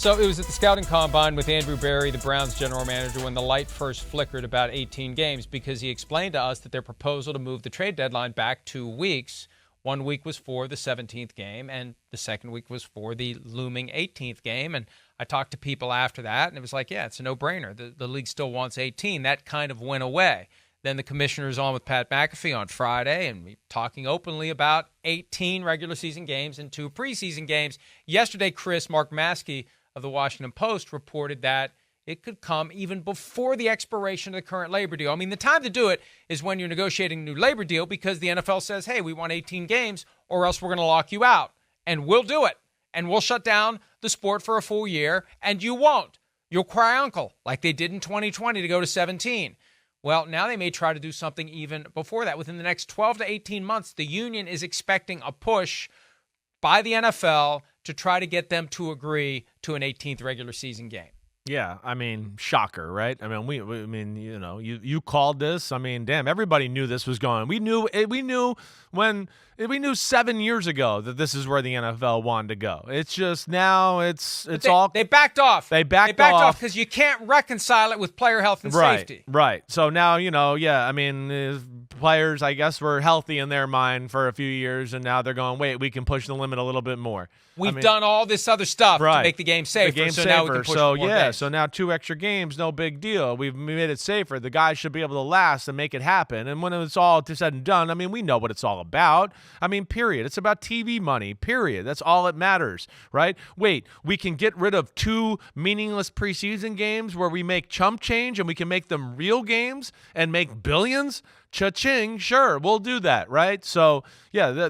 So it was at the scouting combine with Andrew Berry, the Browns general manager, when the light first flickered about 18 games, because he explained to us that their proposal to move the trade deadline back 2 weeks, 1 week was for the 17th game, and the second week was for the looming 18th game. And I talked to people after that, and it was like, yeah, it's a no-brainer. The league still wants 18. That kind of went away. Then the commissioner's on with Pat McAfee on Friday, and we're talking openly about 18 regular season games and 2 preseason games. Yesterday, Mark Maskey of the Washington Post reported that it could come even before the expiration of the current labor deal. I mean, the time to do it is when you're negotiating a new labor deal, because the NFL says, hey, we want 18 games or else we're going to lock you out. And we'll do it. And we'll shut down the sport for a full year, and you won't. You'll cry uncle, like they did in 2020 to go to 17. Well, now they may try to do something even before that. Within the next 12 to 18 months, the union is expecting a push by the NFL to try to get them to agree to an 18th regular season game. Yeah, I mean, shocker, right? I mean, you called this. I mean, damn, everybody knew this was going. We knew 7 years ago that this is where the NFL wanted to go. It's just now they backed off. They backed off because you can't reconcile it with player health and safety. Right. So now, I mean, players, I guess, were healthy in their mind for a few years, and now they're going, wait, we can push the limit a little bit more. We've done all this other stuff to make the game safer. Now we can push more games. So now 2 extra games, no big deal. We've made it safer. The guys should be able to last and make it happen. And when it's all said and done, I mean, we know what it's all about. I mean, period. It's about TV money, period. That's all that matters, right? Wait, we can get rid of 2 meaningless preseason games where we make chump change and we can make them real games and make billions? Cha-ching, sure, we'll do that, right? So, yeah,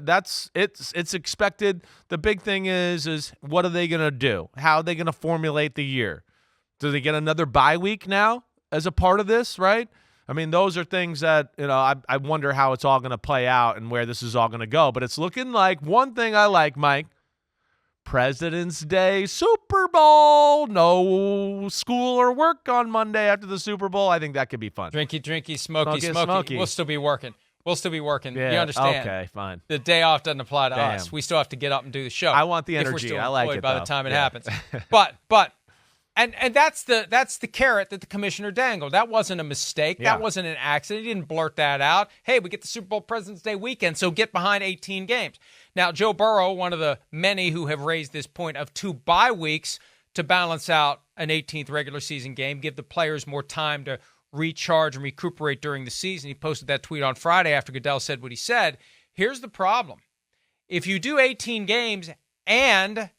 it's expected. The big thing is what are they going to do? How are they going to formulate the year? Do they get another bye week now as a part of this, right? I mean, those are things that, I wonder how it's all going to play out and where this is all going to go. But it's looking like one thing I like, Mike, President's Day, Super Bowl, no school or work on Monday after the Super Bowl. I think that could be fun. Drinky, smoky. We'll still be working. Yeah, you understand? Okay, fine. The day off doesn't apply to us. We still have to get up and do the show. I want the energy. If we're still I like it by though. the time it happens. But that's the carrot that the commissioner dangled. That wasn't a mistake. Yeah. That wasn't an accident. He didn't blurt that out. Hey, we get the Super Bowl President's Day weekend, so get behind 18 games. Now, Joe Burrow, one of the many who have raised this point of 2 bye weeks to balance out an 18th regular season game, give the players more time to recharge and recuperate during the season. He posted that tweet on Friday after Goodell said what he said. Here's the problem. If you do 18 games and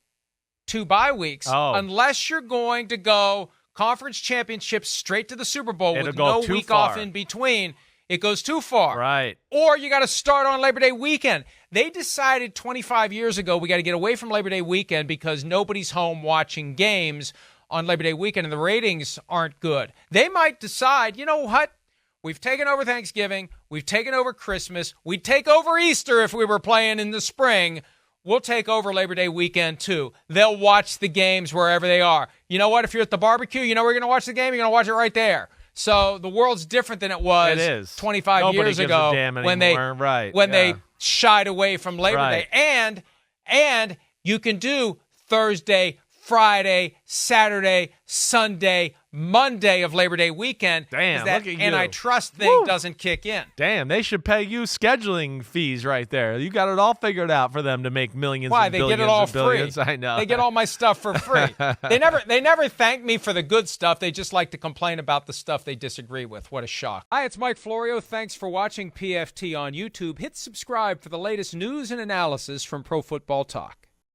2 bye weeks, unless you're going to go conference championships straight to the Super Bowl with no week off in between, it goes too far. Right. Or you got to start on Labor Day weekend. They decided 25 years ago we got to get away from Labor Day weekend because nobody's home watching games on Labor Day weekend and the ratings aren't good. They might decide, you know what? We've taken over Thanksgiving. We've taken over Christmas. We'd take over Easter if we were playing in the spring. We'll take over Labor Day weekend, too. They'll watch the games wherever they are. You know what? If you're at the barbecue, you know where you're going to watch the game? You're going to watch it right there. So the world's different than it was 25 years ago when they shied away from Labor Day. And you can do Thursday, Friday, Saturday, Sunday, Monday of Labor Day weekend. Damn, that look at you. Antitrust thing doesn't kick in. Damn, they should pay you scheduling fees right there. You got it all figured out for them to make millions and billions. Why? They get it all and billions. free. I know. They get all my stuff for free. They never thank me for the good stuff. They just like to complain about the stuff they disagree with. What a shock. Hi, it's Mike Florio. Thanks for watching PFT on YouTube. Hit subscribe for the latest news and analysis from Pro Football Talk.